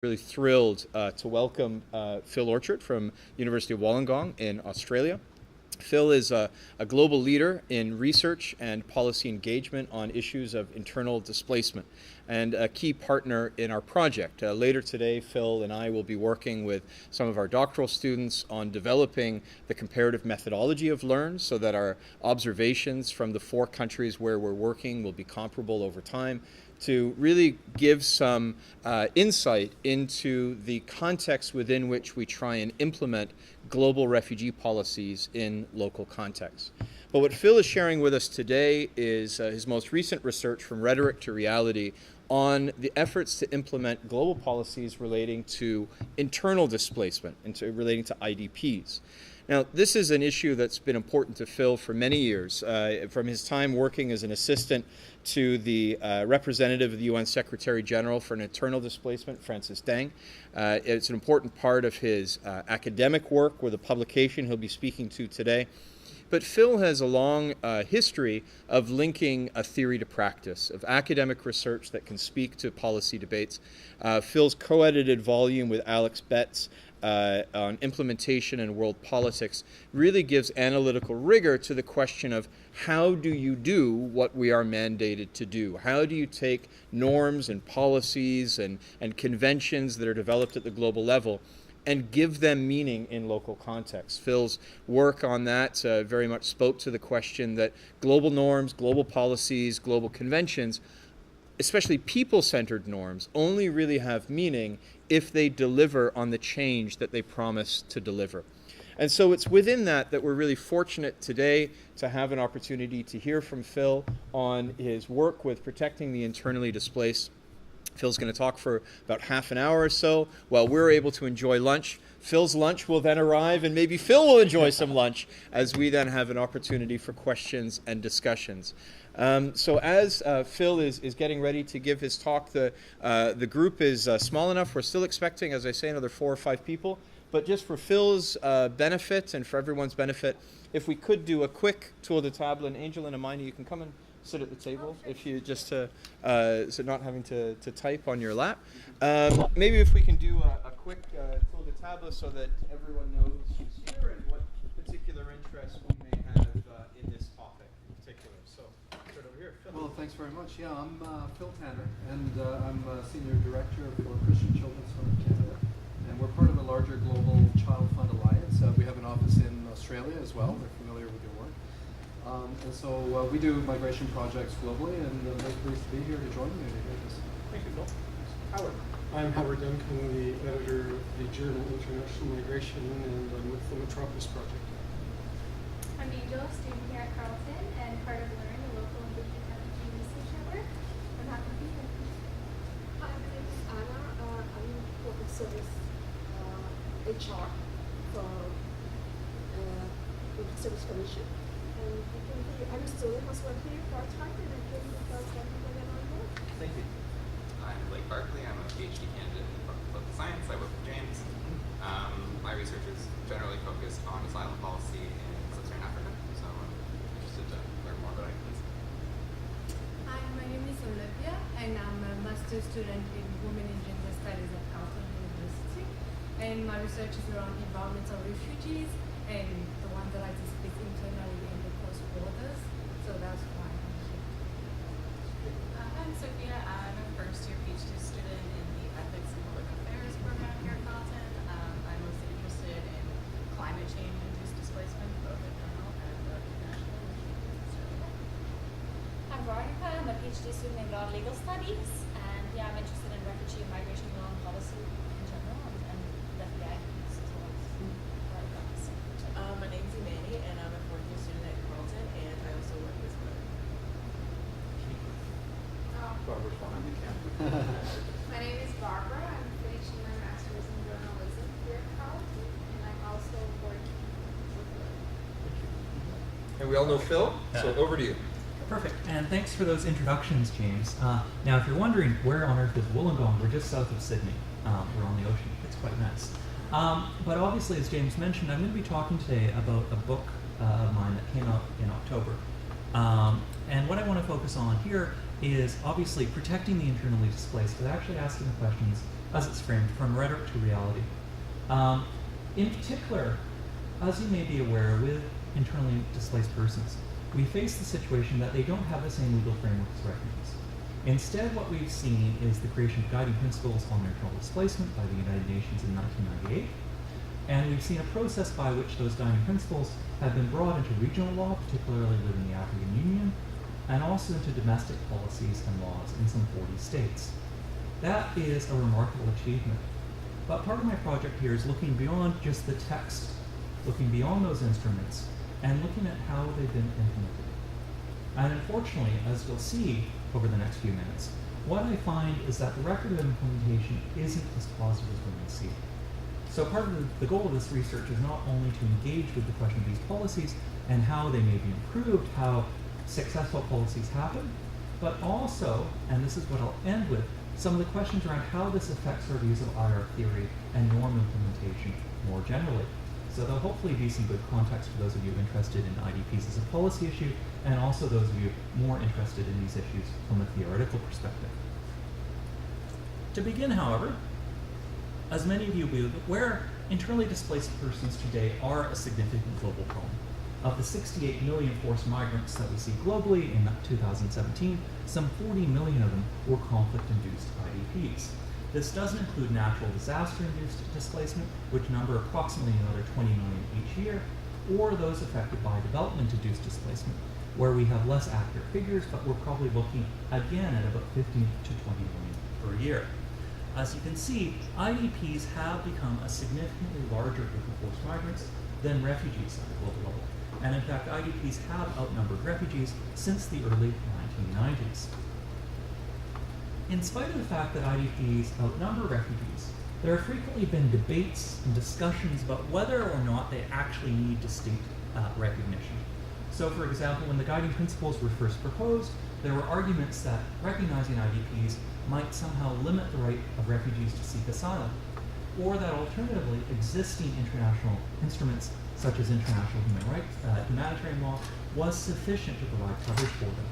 Really thrilled to welcome Phil Orchard from University of Wollongong in Australia. Phil is a global leader in research and policy engagement on issues of internal displacement and a key partner in our project. Later today, Phil and I will be working with some of our doctoral students on developing the comparative methodology of Lerrn so that our observations from the 4 countries where we're working will be comparable over time, to really give some insight into the context within which we try and implement global refugee policies in local contexts. But what Phil is sharing with us today is his most recent research from Rhetoric to Reality on the efforts to implement global policies relating to internal displacement, relating to IDPs. Now, this is an issue that's been important to Phil for many years, from his time working as an assistant to the representative of the UN Secretary General for Internal Displacement, Francis Deng. It's an important part of his academic work with a publication he'll be speaking to today. But Phil has a long history of linking a theory to practice, of academic research that can speak to policy debates. Phil's co-edited volume with Alex Betts on implementation and world politics really gives analytical rigor to the question of how do you do what we are mandated to do? How do you take norms and policies and conventions that are developed at the global level and give them meaning in local contexts? Phil's work on that very much spoke to the question that global norms, global policies, global conventions, especially people-centered norms, only really have meaning if they deliver on the change that they promise to deliver. And so it's within that we're really fortunate today to have an opportunity to hear from Phil on his work with protecting the internally displaced. Phil's going to talk for about half an hour or so while we're able to enjoy lunch. Phil's lunch will then arrive, and maybe Phil will enjoy some lunch as we then have an opportunity for questions and discussions. So as Phil is getting ready to give his talk, the group is small enough. We're still expecting, as I say, another 4 or 5 people. But just for Phil's benefit and for everyone's benefit, if we could do a quick tour de table, and Angel and Amina, you can come and sit at the table, if you just so not having to type on your lap. Maybe if we can do a quick tour de table so that everyone knows who's here and what particular interests we may have in this topic in particular. So, start over here. Phil. Well, thanks very much. Yeah, I'm Phil Tanner, and I'm Senior Director for Christian Children's Fund of Canada. And we're part of a larger global Child Fund Alliance. We have an office in Australia as well. We're familiar with your work. And so we do migration projects globally, and I'm very pleased to be here to join you to hear this. Thank you, Phil. Howard. I'm Howard Duncan, the editor of the journal International Migration, and I'm with the Metropolis Project. I'm Angel, student here at Carleton, and part of Lerrn, the local Indigenous refugee research network. I'm happy to be here. Hi, my name is Anna. I'm corporate service HR for the Service Commission. And I came here, I'm a student, I was working here part-time, and I came because I wanted to get on board. Thank you. I'm Blake Barkley. I'm a PhD candidate in political science. I work with James. My research is generally focused on asylum policy in Sub-Saharan Africa, so I'm interested to learn more about IDPs. Hi, my name is Olivia, and I'm a master's student in Women and Gender Studies at Kampala University. And my research is around environmental refugees and the ones that are displaced internally and across borders. So that's why I'm here. I'm Sophia. I'm a first-year PhD student in the Ethics and Public Affairs program here at Carleton. I'm mostly interested in climate change-induced displacement, both internal and international. I'm Veronica. I'm a PhD student in law and legal studies, and yeah, I'm interested in refugee and migration law and policy in general, and definitely IDPs as well. My name's Imani, and I'm a fourth-year student at Carleton, and I also work with Lerrn. Barbara's behind the camera. My name is Barbara. I'm finishing my master's in journalism here at Carleton, and I'm also working with Lerrn. And we all know Phil, so over to you. Perfect, and thanks for those introductions, James. Now, if you're wondering where on earth is Wollongong, we're just south of Sydney. We're on the ocean. It's quite nice. But obviously, as James mentioned, I'm going to be talking today about a book of mine that came out in October. And what I want to focus on here is obviously protecting the internally displaced, but actually asking the questions as it's framed from rhetoric to reality. In particular, as you may be aware, with internally displaced persons, we face the situation that they don't have the same legal framework as refugees. Instead, what we've seen is the creation of guiding principles on internal displacement by the United Nations in 1998, and we've seen a process by which those guiding principles have been brought into regional law, particularly within the African Union, and also into domestic policies and laws in some 40 states. That is a remarkable achievement. But part of my project here is looking beyond just the text, looking beyond those instruments, and looking at how they've been implemented. And unfortunately, as you'll see over the next few minutes, what I find is that the record of implementation isn't as positive as we may see. So part of the goal of this research is not only to engage with the question of these policies and how they may be improved, how successful policies happen, but also, and this is what I'll end with, some of the questions around how this affects our views of IR theory and norm implementation more generally. So there'll hopefully be some good context for those of you interested in IDPs as a policy issue, and also those of you more interested in these issues from a theoretical perspective. To begin, however, as many of you will be aware, internally displaced persons today are a significant global problem. Of the 68 million forced migrants that we see globally in 2017, some 40 million of them were conflict-induced IDPs. This doesn't include natural disaster-induced displacement, which number approximately another 20 million each year, or those affected by development-induced displacement, where we have less accurate figures, but we're probably looking again at about 15 to 20 million per year. As you can see, IDPs have become a significantly larger group of forced migrants than refugees at the global level. And in fact, IDPs have outnumbered refugees since the early 1990s. In spite of the fact that IDPs outnumber refugees, there have frequently been debates and discussions about whether or not they actually need distinct recognition. So for example, when the guiding principles were first proposed, there were arguments that recognizing IDPs might somehow limit the right of refugees to seek asylum, or that alternatively existing international instruments such as international humanitarian law was sufficient to provide coverage for them.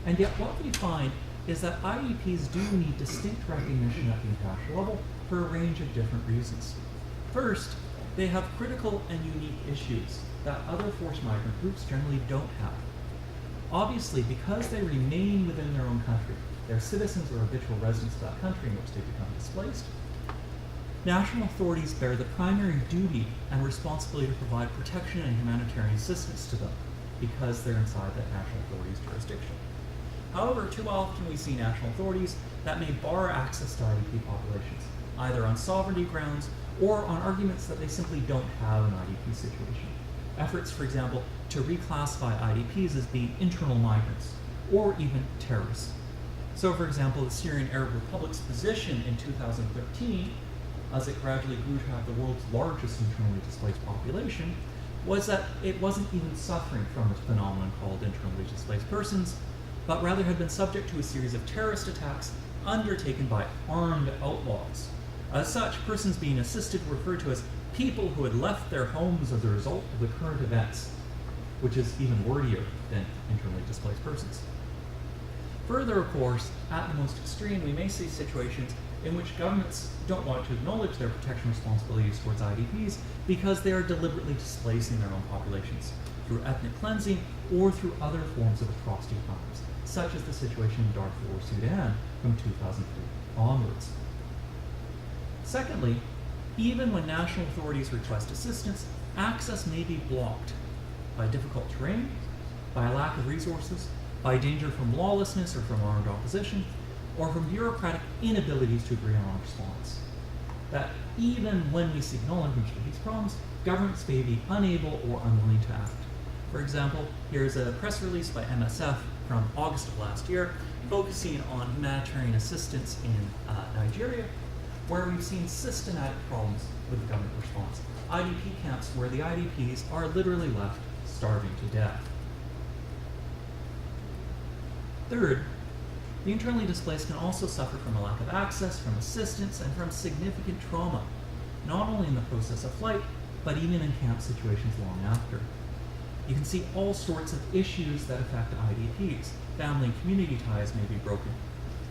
And yet what we find is that IDPs do need distinct recognition at the international level for a range of different reasons. First, they have critical and unique issues that other forced migrant groups generally don't have. Obviously, because they remain within their own country, they're citizens or habitual residents of that country in which they become displaced, national authorities bear the primary duty and responsibility to provide protection and humanitarian assistance to them because they're inside that national authority's jurisdiction. However, too often we see national authorities that may bar access to IDP populations, either on sovereignty grounds or on arguments that they simply don't have an IDP situation. Efforts, for example, to reclassify IDPs as being internal migrants or even terrorists. So, for example, the Syrian Arab Republic's position in 2013, as it gradually grew to have the world's largest internally displaced population, was that it wasn't even suffering from a phenomenon called internally displaced persons, but rather had been subject to a series of terrorist attacks undertaken by armed outlaws. As such, persons being assisted were referred to as people who had left their homes as a result of the current events, which is even wordier than internally displaced persons. Further, of course, at the most extreme, we may see situations in which governments don't want to acknowledge their protection responsibilities towards IDPs because they are deliberately displacing their own populations through ethnic cleansing or through other forms of atrocity crimes, such as the situation in Darfur or Sudan from 2003 onwards. Secondly, even when national authorities request assistance, access may be blocked by difficult terrain, by a lack of resources, by danger from lawlessness or from armed opposition, or from bureaucratic inabilities to agree on a response. That even when we seek acknowledgement of these problems, governments may be unable or unwilling to act. For example, here's a press release by MSF from August of last year, focusing on humanitarian assistance in Nigeria, where we've seen systematic problems with the government response. IDP camps where the IDPs are literally left starving to death. Third, the internally displaced can also suffer from a lack of access, from assistance, and from significant trauma, not only in the process of flight, but even in camp situations long after. you can see all sorts of issues that affect IDPs. Family and community ties may be broken.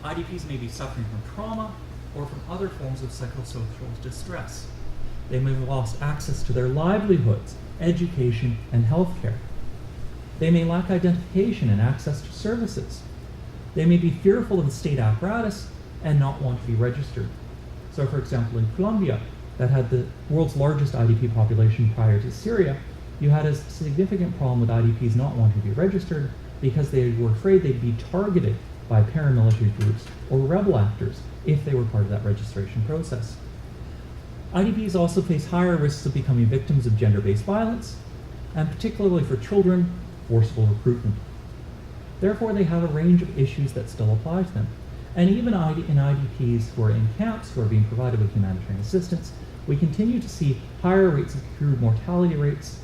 IDPs may be suffering from trauma or from other forms of psychosocial distress. They may have lost access to their livelihoods, education, and health care. They may lack identification and access to services. They may be fearful of the state apparatus and not want to be registered. So, for example, in Colombia, that had the world's largest IDP population prior to Syria, you had a significant problem with IDPs not wanting to be registered because they were afraid they'd be targeted by paramilitary groups or rebel actors if they were part of that registration process. IDPs also face higher risks of becoming victims of gender-based violence, and particularly for children, forcible recruitment. Therefore, they have a range of issues that still apply to them. And even in IDPs who are in camps who are being provided with humanitarian assistance, we continue to see higher rates of crew mortality rates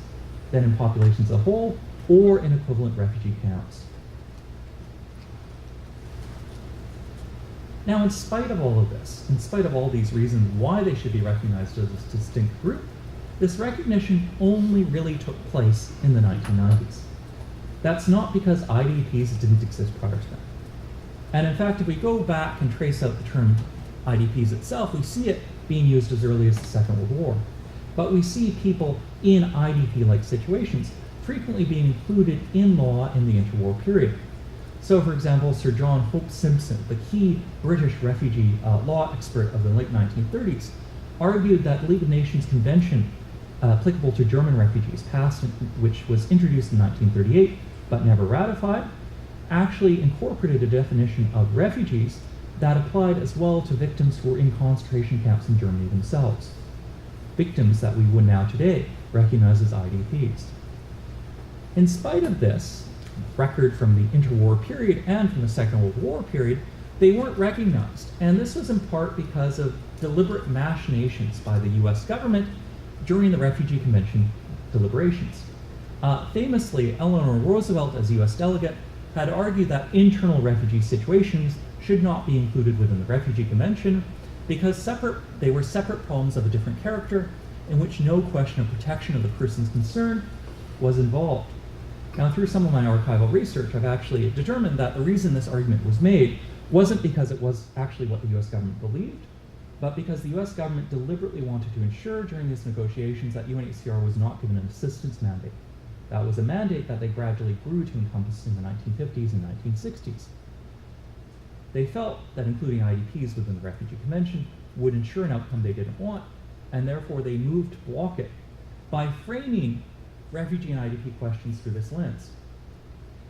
than in populations as a whole or in equivalent refugee camps. Now, in spite of all of this, in spite of all these reasons why they should be recognized as a distinct group, this recognition only really took place in the 1990s. That's not because IDPs didn't exist prior to that. And in fact, if we go back and trace out the term IDPs itself, we see it being used as early as the Second World War. But we see people in IDP-like situations frequently being included in law in the interwar period. So, for example, Sir John Hope Simpson, the key British refugee law expert of the late 1930s, argued that the League of Nations Convention applicable to German refugees, which was introduced in 1938 but never ratified, actually incorporated a definition of refugees that applied as well to victims who were in concentration camps in Germany themselves. Victims that we would now today recognize as IDPs. In spite of this record from the interwar period and from the Second World War period, they weren't recognized. And this was in part because of deliberate machinations by the US government during the Refugee Convention deliberations. Famously, Eleanor Roosevelt, as US delegate, had argued that internal refugee situations should not be included within the Refugee Convention because they were separate problems of a different character in which no question of protection of the persons concerned was involved. Now, through some of my archival research, I've actually determined that the reason this argument was made wasn't because it was actually what the US government believed, but because the US government deliberately wanted to ensure during these negotiations that UNHCR was not given an assistance mandate. That was a mandate that they gradually grew to encompass in the 1950s and 1960s. They felt that including IDPs within the Refugee Convention would ensure an outcome they didn't want, and therefore they moved to block it by framing refugee and IDP questions through this lens.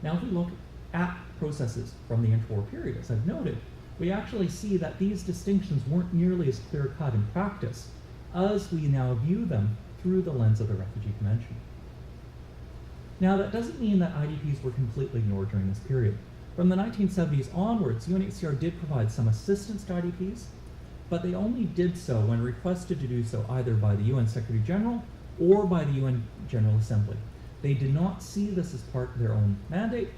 Now, if we look at processes from the interwar period, as I've noted, we actually see that these distinctions weren't nearly as clear-cut in practice as we now view them through the lens of the Refugee Convention. Now, that doesn't mean that IDPs were completely ignored during this period. From the 1970s onwards, UNHCR did provide some assistance to IDPs, but they only did so when requested to do so either by the UN Secretary General or by the UN General Assembly. They did not see this as part of their own mandate,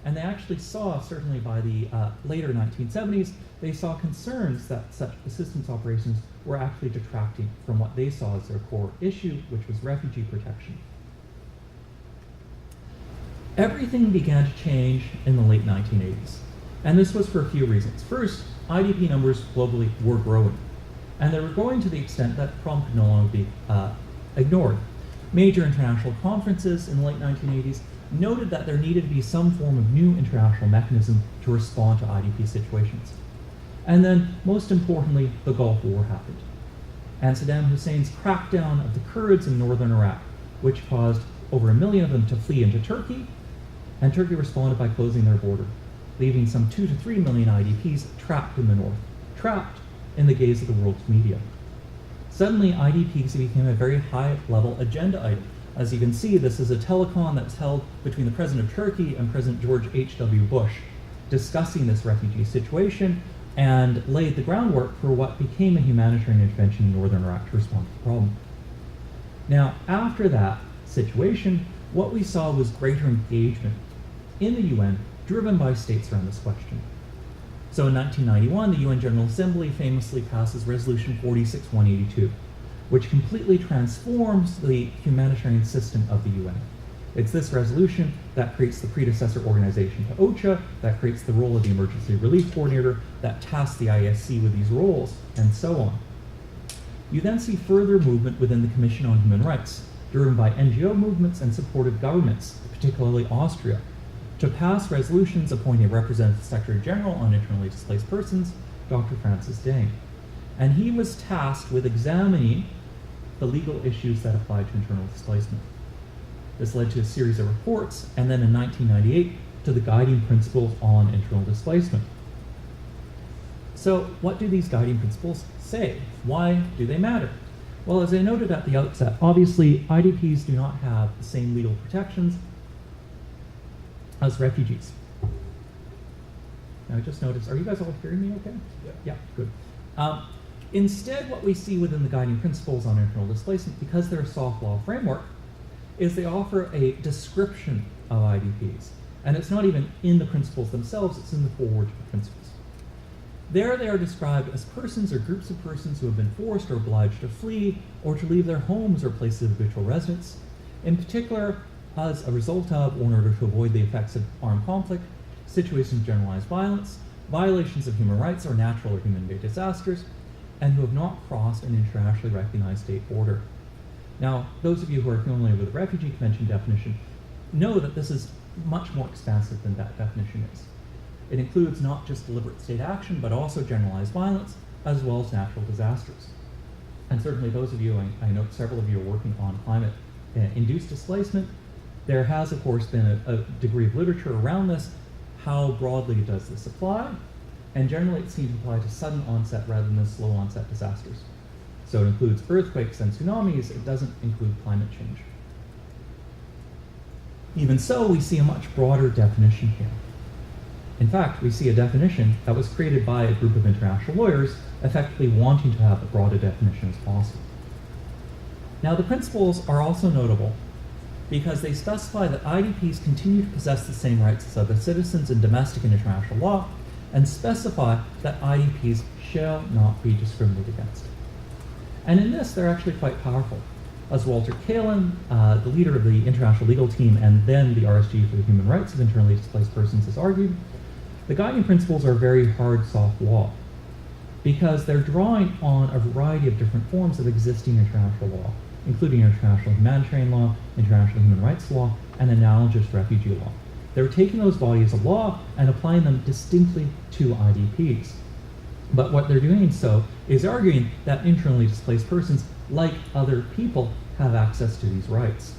and they actually saw, certainly by the later 1970s, they saw concerns that such assistance operations were actually detracting from what they saw as their core issue, which was refugee protection. Everything began to change in the late 1980s, and this was for a few reasons. First, IDP numbers globally were growing, and they were growing to the extent that the problem could no longer be ignored. Major international conferences in the late 1980s noted that there needed to be some form of new international mechanism to respond to IDP situations. And then, most importantly, the Gulf War happened, and Saddam Hussein's crackdown of the Kurds in northern Iraq, which caused over 1 million of them to flee into Turkey, and Turkey responded by closing their border, leaving some 2 to 3 million IDPs trapped in the north, trapped in the gaze of the world's media. Suddenly, IDPs became a very high-level agenda item. As you can see, this is a telecon that was held between the President of Turkey and President George H.W. Bush, discussing this refugee situation and laid the groundwork for what became a humanitarian intervention in northern Iraq to respond to the problem. Now, after that situation, what we saw was greater engagement in the UN driven by states around this question. So in 1991, the UN General Assembly famously passes Resolution 46-182, which completely transforms the humanitarian system of the UN. It's this resolution that creates the predecessor organization to OCHA, that creates the role of the Emergency Relief Coordinator, that tasks the ISC with these roles, and so on. You then see further movement within the Commission on Human Rights, driven by NGO movements and supportive governments, particularly Austria, to pass resolutions appointing a representative Secretary General on internally displaced persons, Dr. Francis Dane. And he was tasked with examining the legal issues that apply to internal displacement. This led to a series of reports, and then in 1998, to the guiding principles on internal displacement. So what do these guiding principles say? Why do they matter? Well, as I noted at the outset, obviously IDPs do not have the same legal protections as refugees. Now I just noticed, are you guys all hearing me okay? Yeah, good. Instead, what we see within the guiding principles on internal displacement, because they're a soft law framework, is they offer a description of IDPs. And it's not even in the principles themselves, it's in the foreword to the principles. There they are described as persons or groups of persons who have been forced or obliged to flee or to leave their homes or places of habitual residence, in particular as a result of or in order to avoid the effects of armed conflict, situations of generalized violence, violations of human rights or natural or human-made disasters, and who have not crossed an internationally recognized state border. Now, those of you who are familiar with the Refugee Convention definition know that this is much more expansive than that definition is. It includes not just deliberate state action, but also generalized violence, as well as natural disasters. And certainly those of you, I know several of you are working on climate-induced displacement. There has, of course, been a degree of literature around this. How broadly does this apply? And generally it seems to apply to sudden onset rather than slow onset disasters. So it includes earthquakes and tsunamis, it doesn't include climate change. Even so, we see a much broader definition here. In fact, we see a definition that was created by a group of international lawyers effectively wanting to have a broad a definition as possible. Now, the principles are also notable because they specify that IDPs continue to possess the same rights as other citizens in domestic and international law, and specify that IDPs shall not be discriminated against. And in this, they're actually quite powerful. As Walter Kalin, the leader of the international legal team and then the RSG for the Human Rights of Internally Displaced Persons, has argued, the guiding principles are very hard, soft law because they're drawing on a variety of different forms of existing international law, including international humanitarian law, international human rights law, and analogous refugee law. They're taking those bodies of law and applying them distinctly to IDPs. But what they're doing so is arguing that internally displaced persons, like other people, have access to these rights.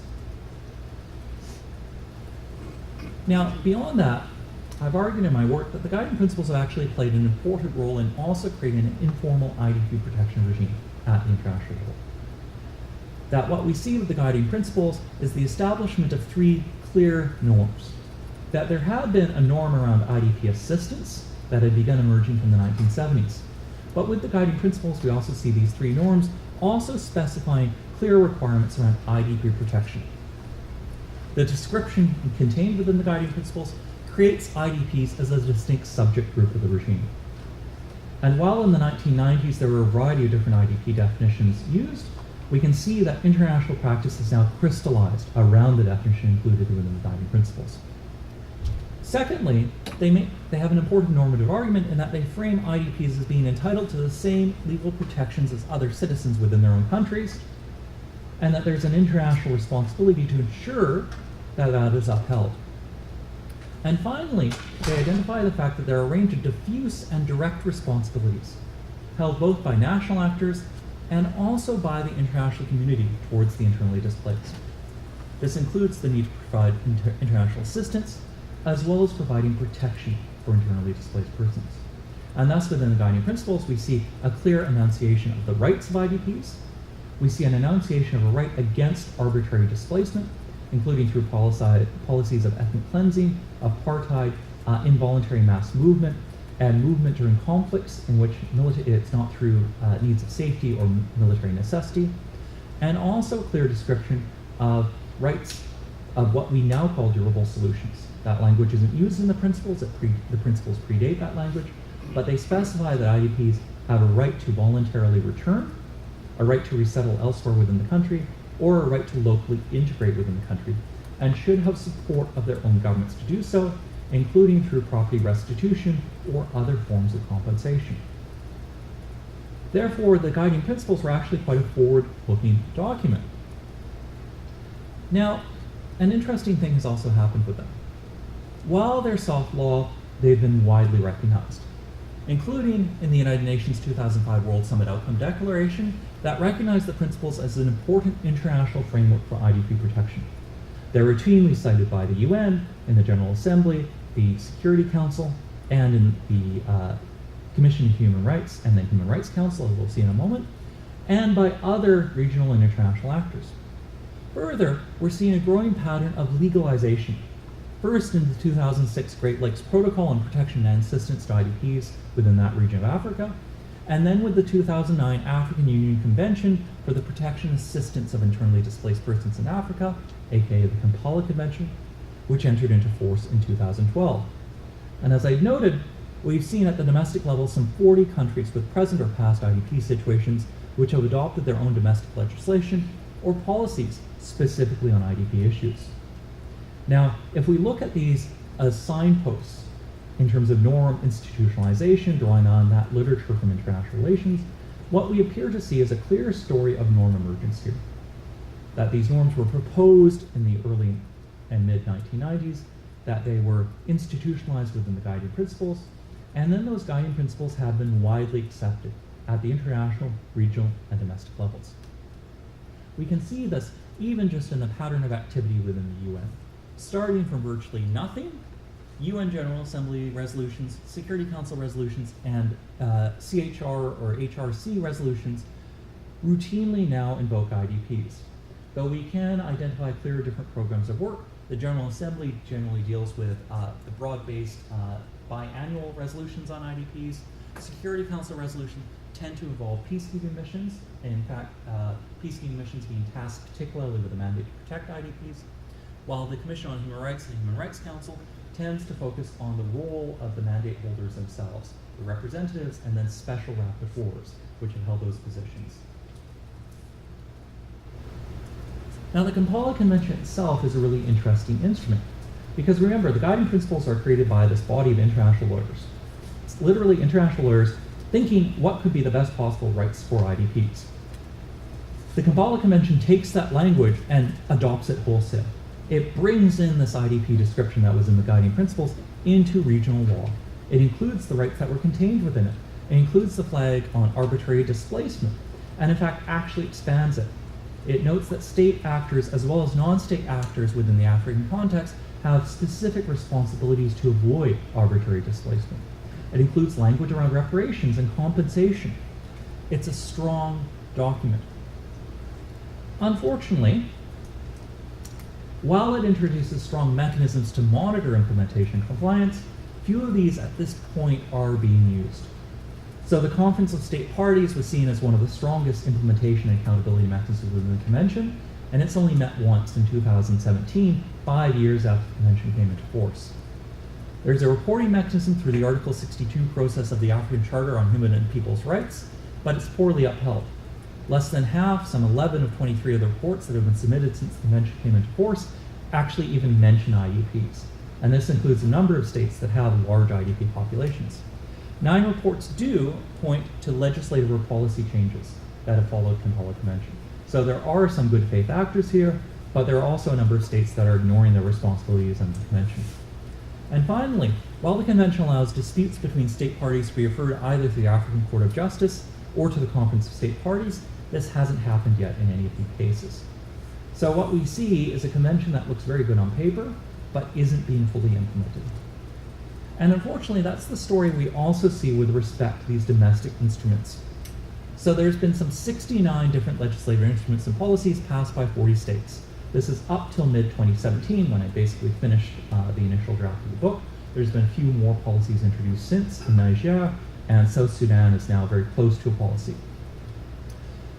Now, beyond that, I've argued in my work that the guiding principles have actually played an important role in also creating an informal IDP protection regime at the international level. That what we see with the guiding principles is the establishment of three clear norms. That there had been a norm around IDP assistance that had begun emerging from the 1970s. But with the guiding principles, we also see these three norms also specifying clear requirements around IDP protection. The description contained within the guiding principles creates IDPs as a distinct subject group of the regime. And while in the 1990s there were a variety of different IDP definitions used, we can see that international practice is now crystallized around the definition included within the guiding principles. Secondly, they have an important normative argument in that they frame IDPs as being entitled to the same legal protections as other citizens within their own countries, and that there's an international responsibility to ensure that that is upheld. And finally, they identify the fact that there are a range of diffuse and direct responsibilities held both by national actors and also by the international community towards the internally displaced. This includes the need to provide international assistance, as well as providing protection for internally displaced persons. And thus, within the guiding principles, we see a clear enunciation of the rights of IDPs. We see an enunciation of a right against arbitrary displacement, including through policies of ethnic cleansing, apartheid, involuntary mass movement, and movement during conflicts in which it's not through needs of safety or military necessity, and also a clear description of rights of what we now call durable solutions. That language isn't used in the principles, the principles predate that language, but they specify that IDPs have a right to voluntarily return, a right to resettle elsewhere within the country, or a right to locally integrate within the country, and should have support of their own governments to do so, including through property restitution or other forms of compensation. Therefore, the guiding principles were actually quite a forward-looking document. Now, an interesting thing has also happened with them. While they're soft law, they've been widely recognized, including in the United Nations 2005 World Summit Outcome Declaration that recognized the principles as an important international framework for IDP protection. They're routinely cited by the UN, in the General Assembly, the Security Council, and in the Commission on Human Rights and the Human Rights Council, as we'll see in a moment, and by other regional and international actors. Further, we're seeing a growing pattern of legalization. First in the 2006 Great Lakes Protocol on Protection and Assistance to IDPs within that region of Africa, and then with the 2009 African Union Convention for the Protection and Assistance of Internally Displaced Persons in Africa, aka the Kampala Convention, which entered into force in 2012. And as I've noted, we've seen at the domestic level some 40 countries with present or past IDP situations which have adopted their own domestic legislation or policies specifically on IDP issues. Now, if we look at these as signposts in terms of norm institutionalization, drawing on that literature from international relations, what we appear to see is a clear story of norm emergence here. That these norms were proposed in the early and mid-1990s, that they were institutionalized within the guiding principles, and then those guiding principles have been widely accepted at the international, regional, and domestic levels. We can see this even just in the pattern of activity within the UN, starting from virtually nothing, UN General Assembly resolutions, Security Council resolutions, and CHR or HRC resolutions routinely now invoke IDPs. Though we can identify clear different programs of work, the General Assembly generally deals with the broad-based biannual resolutions on IDPs. Security Council resolutions tend to involve peacekeeping missions, and in fact, peacekeeping missions being tasked particularly with the mandate to protect IDPs, while the Commission on Human Rights and the Human Rights Council tends to focus on the role of the mandate holders themselves, the representatives, and then special rapporteurs, which have held those positions. Now, the Kampala Convention itself is a really interesting instrument, because remember, the guiding principles are created by this body of international lawyers. It's literally international lawyers thinking what could be the best possible rights for IDPs. The Kampala Convention takes that language and adopts it wholesale. It brings in this IDP description that was in the guiding principles into regional law. It includes the rights that were contained within it. It includes the flag on arbitrary displacement, and in fact actually expands it. It notes that state actors as well as non-state actors within the African context have specific responsibilities to avoid arbitrary displacement. It includes language around reparations and compensation. It's a strong document. Unfortunately, while it introduces strong mechanisms to monitor implementation and compliance, few of these at this point are being used. So the Conference of State Parties was seen as one of the strongest implementation and accountability mechanisms within the Convention, and it's only met once in 2017, 5 years after the Convention came into force. There's a reporting mechanism through the Article 62 process of the African Charter on Human and People's Rights, but it's poorly upheld. Less than half, some 11 of 23 of the reports that have been submitted since the Convention came into force, actually even mention IDPs. And this includes a number of states that have large IDP populations. 9 reports do point to legislative or policy changes that have followed Kampala Convention. So there are some good faith actors here, but there are also a number of states that are ignoring their responsibilities under the Convention. And finally, while the Convention allows disputes between state parties to be referred either to the African Court of Justice or to the Conference of State Parties, this hasn't happened yet in any of these cases. So what we see is a convention that looks very good on paper, but isn't being fully implemented. And unfortunately, that's the story we also see with respect to these domestic instruments. So there's been some 69 different legislative instruments and policies passed by 40 states. This is up till mid-2017 when I basically finished the initial draft of the book. There's been a few more policies introduced since in Niger, and South Sudan is now very close to a policy.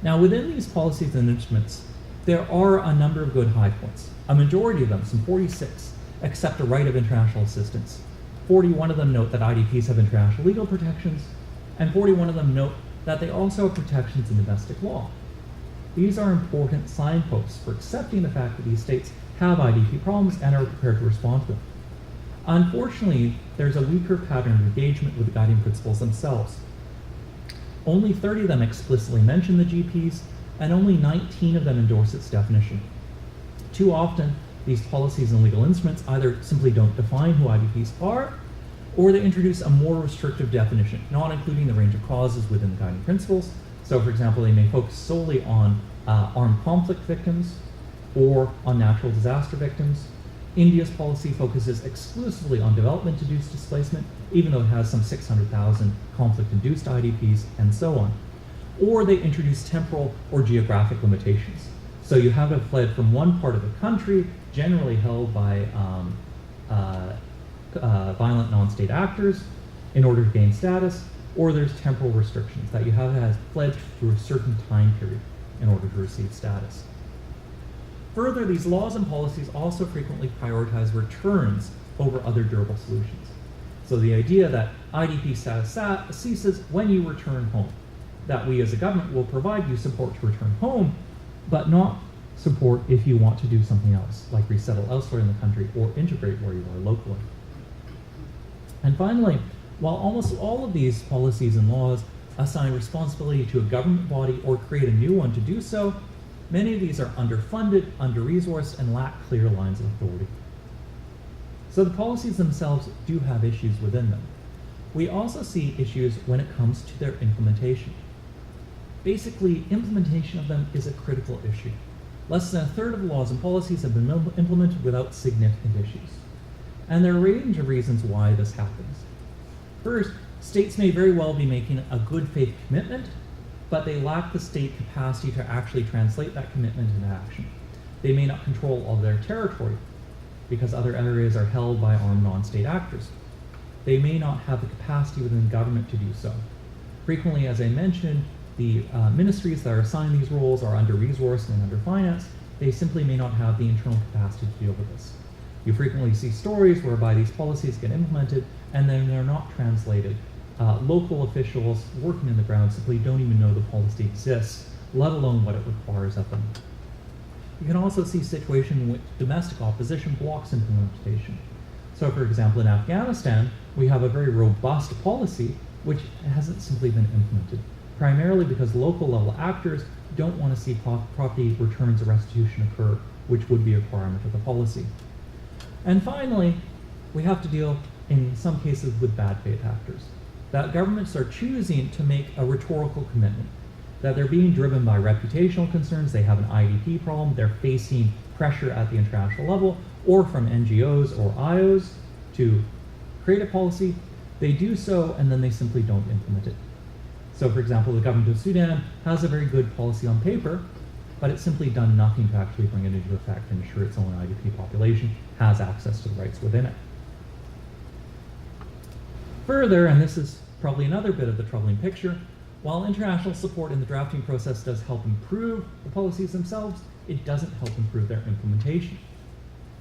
Now within these policies and instruments, there are a number of good high points. A majority of them, some 46, accept a right of international assistance. 41 of them note that IDPs have international legal protections, and 41 of them note that they also have protections in domestic law. These are important signposts for accepting the fact that these states have IDP problems and are prepared to respond to them. Unfortunately, there's a weaker pattern of engagement with the guiding principles themselves. Only 30 of them explicitly mention the GPs, and only 19 of them endorse its definition. Too often, these policies and legal instruments either simply don't define who IDPs are, or they introduce a more restrictive definition, not including the range of causes within the guiding principles. So, for example, they may focus solely on armed conflict victims or on natural disaster victims. India's policy focuses exclusively on development-induced displacement, even though it has some 600,000 conflict-induced IDPs, and so on. Or they introduce temporal or geographic limitations. So you have to have fled from one part of the country, generally held by violent non-state actors, in order to gain status, or there's temporal restrictions, that you have to have fled through a certain time period in order to receive status. Further, these laws and policies also frequently prioritize returns over other durable solutions. So the idea that IDP status ceases when you return home, that we as a government will provide you support to return home, but not support if you want to do something else, like resettle elsewhere in the country or integrate where you are locally. And finally, while almost all of these policies and laws assign responsibility to a government body or create a new one to do so, many of these are underfunded, under-resourced, and lack clear lines of authority. So the policies themselves do have issues within them. We also see issues when it comes to their implementation. Basically, implementation of them is a critical issue. Less than a third of the laws and policies have been implemented without significant issues. And there are a range of reasons why this happens. First, states may very well be making a good faith commitment, but they lack the state capacity to actually translate that commitment into action. They may not control all their territory because other areas are held by armed non-state actors. They may not have the capacity within the government to do so. Frequently, as I mentioned, the ministries that are assigned these roles are under-resourced and under-financed. They simply may not have the internal capacity to deal with this. You frequently see stories whereby these policies get implemented and then they're not translated. Local officials working in the ground simply don't even know the policy exists, let alone what it requires of them. You can also see situations in which domestic opposition blocks implementation. So, for example, in Afghanistan, we have a very robust policy which hasn't simply been implemented, primarily because local level actors don't want to see property returns or restitution occur, which would be a requirement of the policy. And finally, we have to deal in some cases with bad faith actors. That governments are choosing to make a rhetorical commitment, that they're being driven by reputational concerns, they have an IDP problem, they're facing pressure at the international level, or from NGOs or IOs to create a policy. They do so and then they simply don't implement it. So, for example, the government of Sudan has a very good policy on paper, but it's simply done nothing to actually bring it into effect and ensure its own IDP population has access to the rights within it. Further, and this is probably another bit of the troubling picture, while international support in the drafting process does help improve the policies themselves, it doesn't help improve their implementation.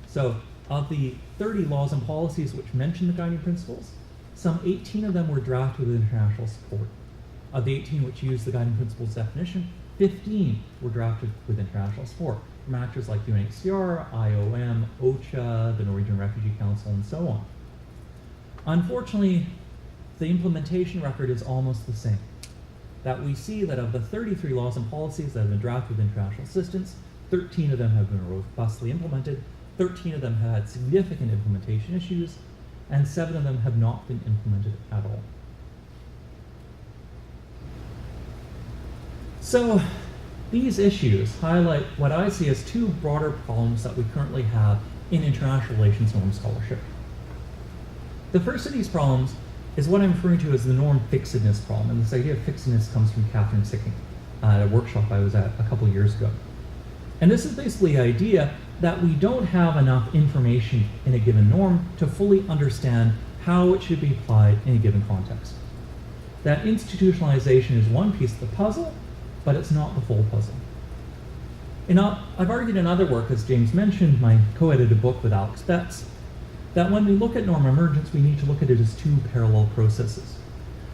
So, of the 30 laws and policies which mention the guiding principles, some 18 of them were drafted with international support. Of the 18 which use the guiding principles definition, 15 were drafted with international support from actors like UNHCR, IOM, OCHA, the Norwegian Refugee Council, and so on. Unfortunately, the implementation record is almost the same. That we see that of the 33 laws and policies that have been drafted with international assistance, 13 of them have been robustly implemented, 13 of them have had significant implementation issues, and 7 of them have not been implemented at all. So these issues highlight what I see as two broader problems that we currently have in international relations norm scholarship. The first of these problems is what I'm referring to as the norm fixedness problem, and this idea of fixedness comes from Catherine Sicking at a workshop I was at a couple years ago. And this is basically the idea that we don't have enough information in a given norm to fully understand how it should be applied in a given context. That institutionalization is one piece of the puzzle, but it's not the full puzzle. And I've argued in other work, as James mentioned, my co-edited book with Alex Betts, that when we look at norm emergence, we need to look at it as two parallel processes.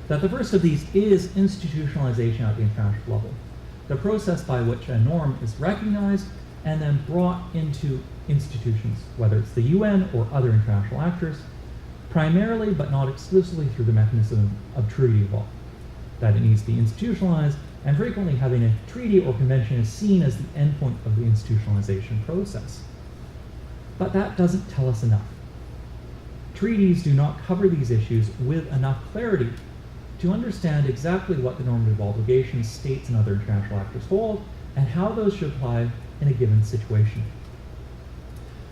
That the first of these is institutionalization at the international level, the process by which a norm is recognized and then brought into institutions, whether it's the UN or other international actors, primarily but not exclusively through the mechanism of treaty law. That it needs to be institutionalized, and frequently having a treaty or convention is seen as the endpoint of the institutionalization process. But that doesn't tell us enough. Treaties do not cover these issues with enough clarity to understand exactly what the normative obligations states and other international actors hold, and how those should apply in a given situation.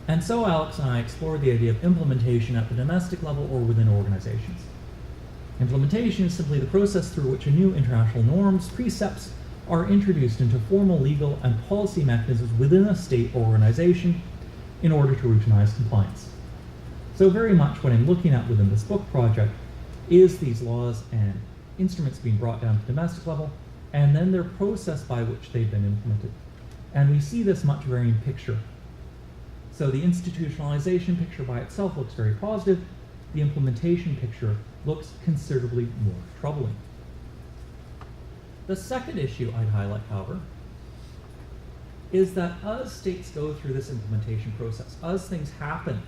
And so Alex and I explored the idea of implementation at the domestic level or within organizations. Implementation is simply the process through which a new international norms, precepts, are introduced into formal legal and policy mechanisms within a state or organization in order to routinize compliance. So very much what I'm looking at within this book project is these laws and instruments being brought down to domestic level, and then their process by which they've been implemented. And we see this much varying picture. So the institutionalization picture by itself looks very positive. The implementation picture looks considerably more troubling. The second issue I'd highlight, however, is that as states go through this implementation process, as things happen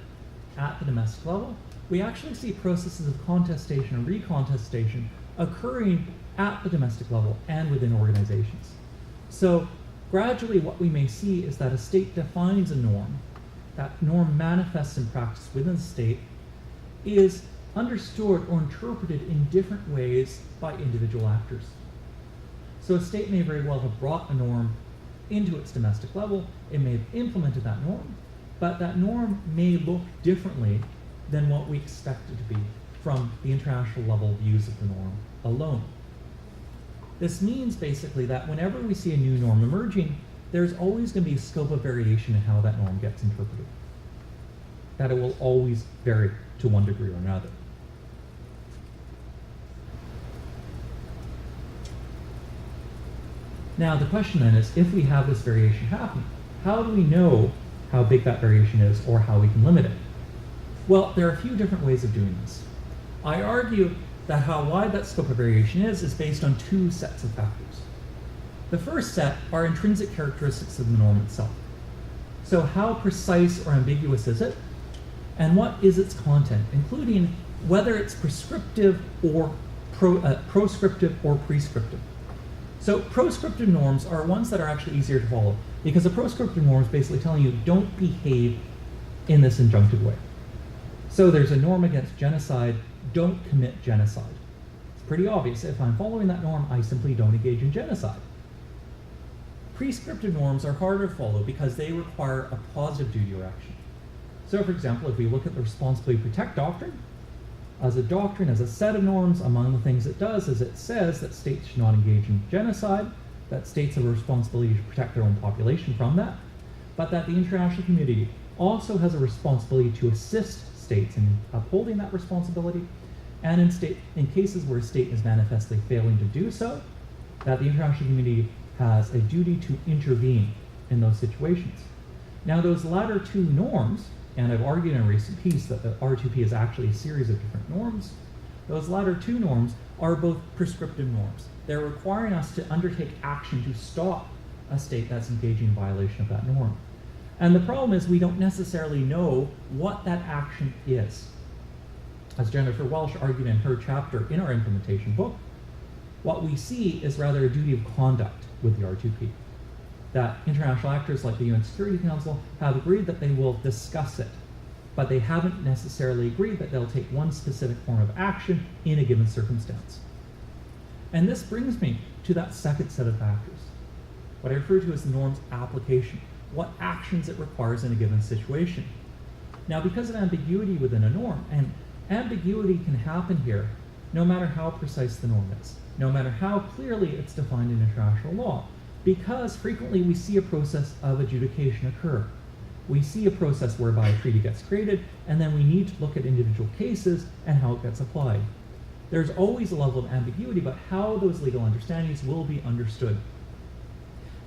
at the domestic level, we actually see processes of contestation and recontestation occurring at the domestic level and within organizations. So gradually what we may see is that a state defines a norm, that norm manifests in practice within the state, is understood or interpreted in different ways by individual actors. So a state may very well have brought a norm into its domestic level, it may have implemented that norm, but that norm may look differently than what we expect it to be from the international level views of the norm alone. This means basically that whenever we see a new norm emerging, there's always going to be a scope of variation in how that norm gets interpreted. That it will always vary to one degree or another. Now the question then is, if we have this variation happening, how do we know how big that variation is or how we can limit it? Well, there are a few different ways of doing this. I argue that how wide that scope of variation is based on two sets of factors. The first set are intrinsic characteristics of the norm itself. So how precise or ambiguous is it? And what is its content, including whether it's prescriptive or proscriptive or prescriptive. So proscriptive norms are ones that are actually easier to follow, because a proscriptive norm is basically telling you don't behave in this injunctive way. So there's a norm against genocide, don't commit genocide. It's pretty obvious. If I'm following that norm, I simply don't engage in genocide. Prescriptive norms are harder to follow because they require a positive duty or action. So for example, if we look at the responsibility to protect doctrine, as a doctrine, as a set of norms, among the things it does is it says that states should not engage in genocide, that states have a responsibility to protect their own population from that, but that the international community also has a responsibility to assist states in upholding that responsibility, and in cases where a state is manifestly failing to do so, that the international community has a duty to intervene in those situations. Now those latter two norms, and I've argued in a recent piece that the R2P is actually a series of different norms, those latter two norms are both prescriptive norms. They're requiring us to undertake action to stop a state that's engaging in violation of that norm. And the problem is we don't necessarily know what that action is. As Jennifer Welsh argued in her chapter in our implementation book, what we see is rather a duty of conduct with the R2P. That international actors like the UN Security Council have agreed that they will discuss it, but they haven't necessarily agreed that they'll take one specific form of action in a given circumstance. And this brings me to that second set of factors, what I refer to as the norm's application, what actions it requires in a given situation. Now, because of ambiguity within a norm, and ambiguity can happen here no matter how precise the norm is, no matter how clearly it's defined in international law, because frequently we see a process of adjudication occur. We see a process whereby a treaty gets created, and then we need to look at individual cases and how it gets applied. There's always a level of ambiguity about how those legal understandings will be understood.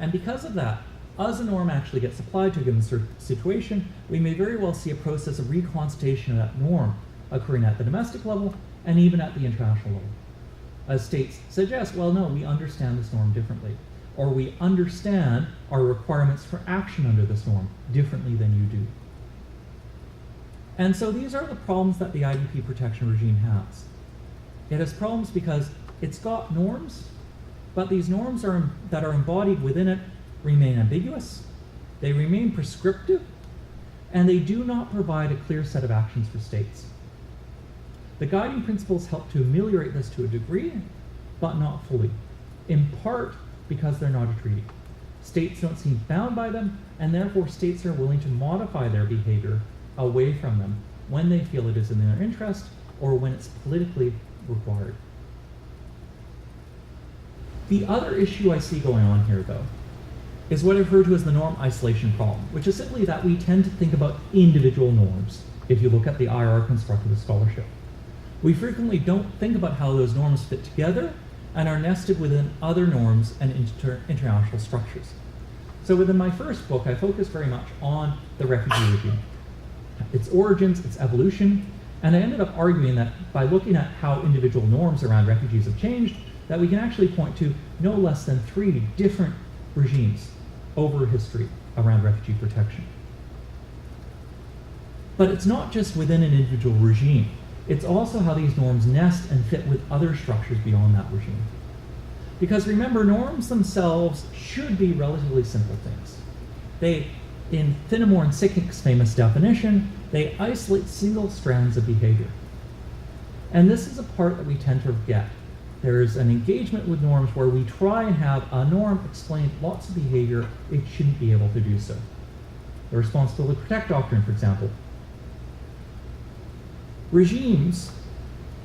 And because of that, as a norm actually gets applied to a given situation, we may very well see a process of reconstitution of that norm occurring at the domestic level and even at the international level. As states suggest, well, no, we understand this norm differently. or we understand our requirements for action under this norm differently than you do. And so these are the problems that the IDP protection regime has. It has problems because it's got norms, but these norms that are embodied within it remain ambiguous, they remain prescriptive, and they do not provide a clear set of actions for states. The guiding principles help to ameliorate this to a degree, but not fully, in part because they're not a treaty. States don't seem bound by them, and therefore states are willing to modify their behavior away from them when they feel it is in their interest or when it's politically required. The other issue I see going on here, though, is what I refer to as the norm isolation problem, which is simply that we tend to think about individual norms if you look at the IR constructivist scholarship. We frequently don't think about how those norms fit together and are nested within other norms and international structures. So within my first book, I focused very much on the refugee regime, its origins, its evolution, and I ended up arguing that by looking at how individual norms around refugees have changed, that we can actually point to no less than 3 different regimes over history around refugee protection. But it's not just within an individual regime. It's also how these norms nest and fit with other structures beyond that regime. Because remember, norms themselves should be relatively simple things. They, in Finnemore and Sicknick's famous definition, they isolate single strands of behavior. And this is a part that we tend to forget. There's an engagement with norms where we try and have a norm explain lots of behavior it shouldn't be able to do so. The responsibility to protect doctrine, for example. Regimes,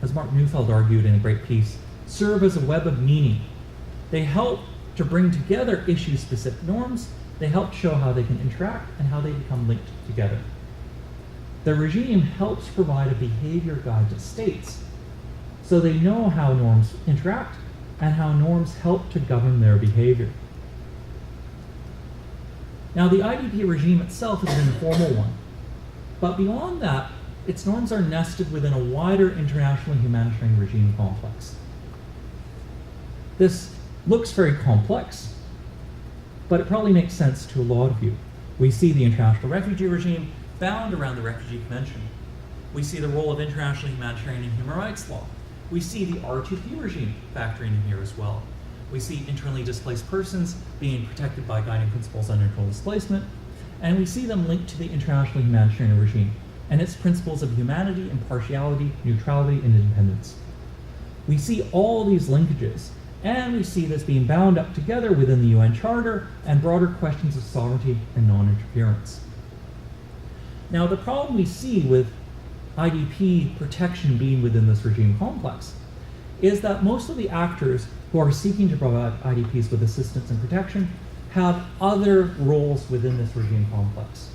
as Mark Neufeld argued in a great piece, serve as a web of meaning. They help to bring together issue-specific norms. They help show how they can interact and how they become linked together. The regime helps provide a behavior guide to states so they know how norms interact and how norms help to govern their behavior. Now, the IDP regime itself is an informal one, but beyond that, its norms are nested within a wider international humanitarian regime complex. This looks very complex, but it probably makes sense to a lot of you. We see the international refugee regime bound around the Refugee Convention. We see the role of international humanitarian and human rights law. We see the R2P regime factoring in here as well. We see internally displaced persons being protected by guiding principles on internal displacement, and we see them linked to the international humanitarian regime and its principles of humanity, impartiality, neutrality, and independence. We see all these linkages, and we see this being bound up together within the UN Charter and broader questions of sovereignty and non-interference. Now, the problem we see with IDP protection being within this regime complex is that most of the actors who are seeking to provide IDPs with assistance and protection have other roles within this regime complex.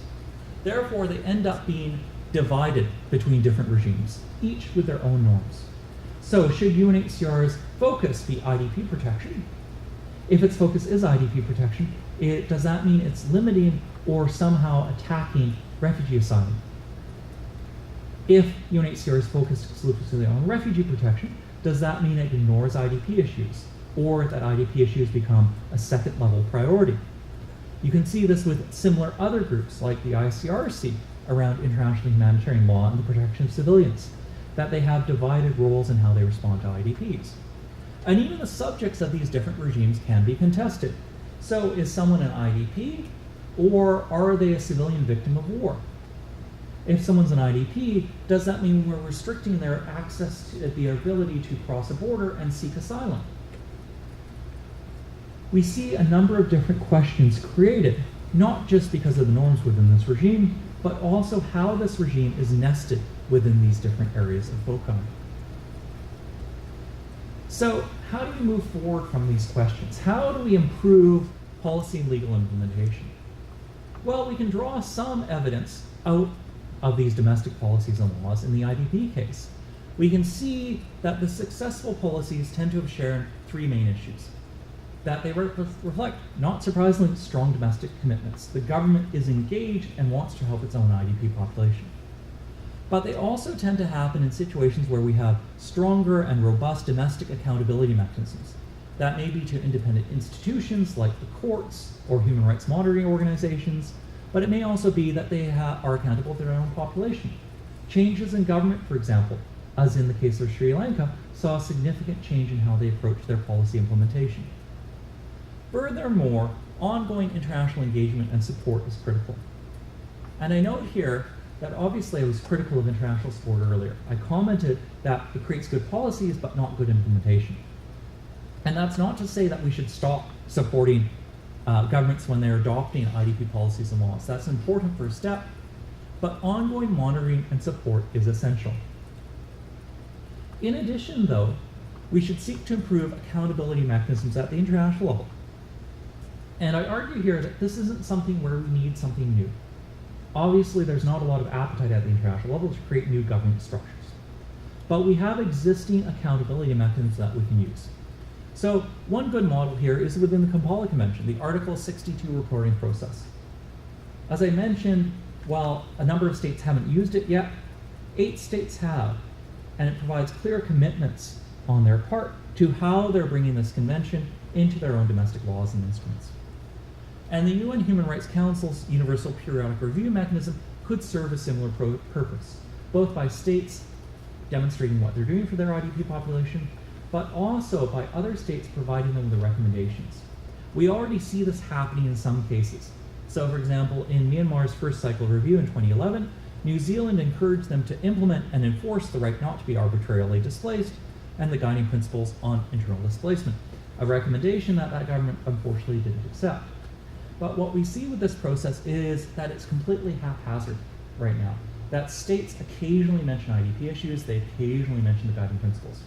Therefore, they end up being divided between different regimes, each with their own norms. So should UNHCR's focus be IDP protection? If its focus is IDP protection, does that mean it's limiting or somehow attacking refugee asylum? If UNHCR is focused exclusively on refugee protection, does that mean it ignores IDP issues, or that IDP issues become a second level priority? You can see this with similar other groups like the ICRC around international humanitarian law and the protection of civilians, that they have divided roles in how they respond to IDPs. And even the subjects of these different regimes can be contested. So is someone an IDP, or are they a civilian victim of war? If someone's an IDP, does that mean we're restricting their access to the ability to cross a border and seek asylum? We see a number of different questions created, not just because of the norms within this regime, but also how this regime is nested within these different areas of foci. So how do we move forward from these questions? How do we improve policy and legal implementation? Well, we can draw some evidence out of these domestic policies and laws in the IDP case. We can see that the successful policies tend to have shared 3 main issues. That they reflect, not surprisingly, strong domestic commitments. The government is engaged and wants to help its own IDP population. But they also tend to happen in situations where we have stronger and robust domestic accountability mechanisms, That may be to independent institutions like the courts or human rights monitoring organizations, but it may also be that they are accountable to their own population. Changes in government, for example, as in the case of Sri Lanka, saw a significant change in how they approach their policy implementation. Furthermore, ongoing international engagement and support is critical. And I note here that obviously I was critical of international support earlier. I commented that it creates good policies but not good implementation. And that's not to say that we should stop supporting governments when they're adopting IDP policies and laws. That's an important first step, but ongoing monitoring and support is essential. In addition, though, we should seek to improve accountability mechanisms at the international level. And I argue here that this isn't something where we need something new. Obviously, there's not a lot of appetite at the international level to create new government structures. But we have existing accountability mechanisms that we can use. So one good model here is within the Kampala Convention, the Article 62 reporting process. As I mentioned, while a number of states haven't used it yet, 8 states have, and it provides clear commitments on their part to how they're bringing this convention into their own domestic laws and instruments. And the UN Human Rights Council's Universal Periodic Review mechanism could serve a similar purpose, both by states demonstrating what they're doing for their IDP population, but also by other states providing them with the recommendations. We already see this happening in some cases. So for example, in Myanmar's first cycle review in 2011, New Zealand encouraged them to implement and enforce the right not to be arbitrarily displaced and the guiding principles on internal displacement, a recommendation that that government unfortunately didn't accept. But what we see with this process is that it's completely haphazard right now. That states occasionally mention IDP issues, they occasionally mention the guiding principles.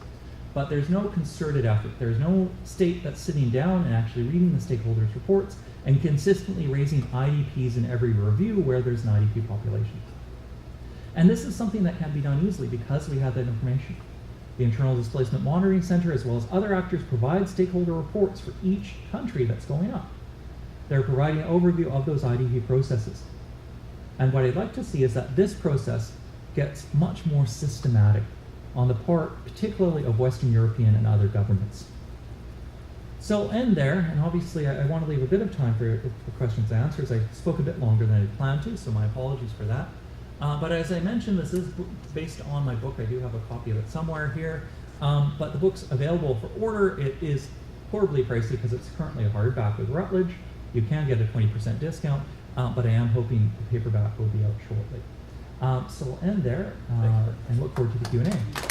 But there's no concerted effort. There's no state that's sitting down and actually reading the stakeholders' reports and consistently raising IDPs in every review where there's an IDP population. And this is something that can be done easily because we have that information. The Internal Displacement Monitoring Center, as well as other actors, provide stakeholder reports for each country that's going up. They're providing an overview of those IDP processes. And what I'd like to see is that this process gets much more systematic on the part, particularly of Western European and other governments. So I'll end there, and obviously I want to leave a bit of time for questions and answers. I spoke a bit longer than I planned to, so my apologies for that. But as I mentioned, this is based on my book. I do have a copy of it somewhere here. But the book's available for order. It is horribly pricey because it's currently a hardback with Routledge. You can get a 20% discount, but I am hoping the paperback will be out shortly. So we'll end there and look forward to the Q&A.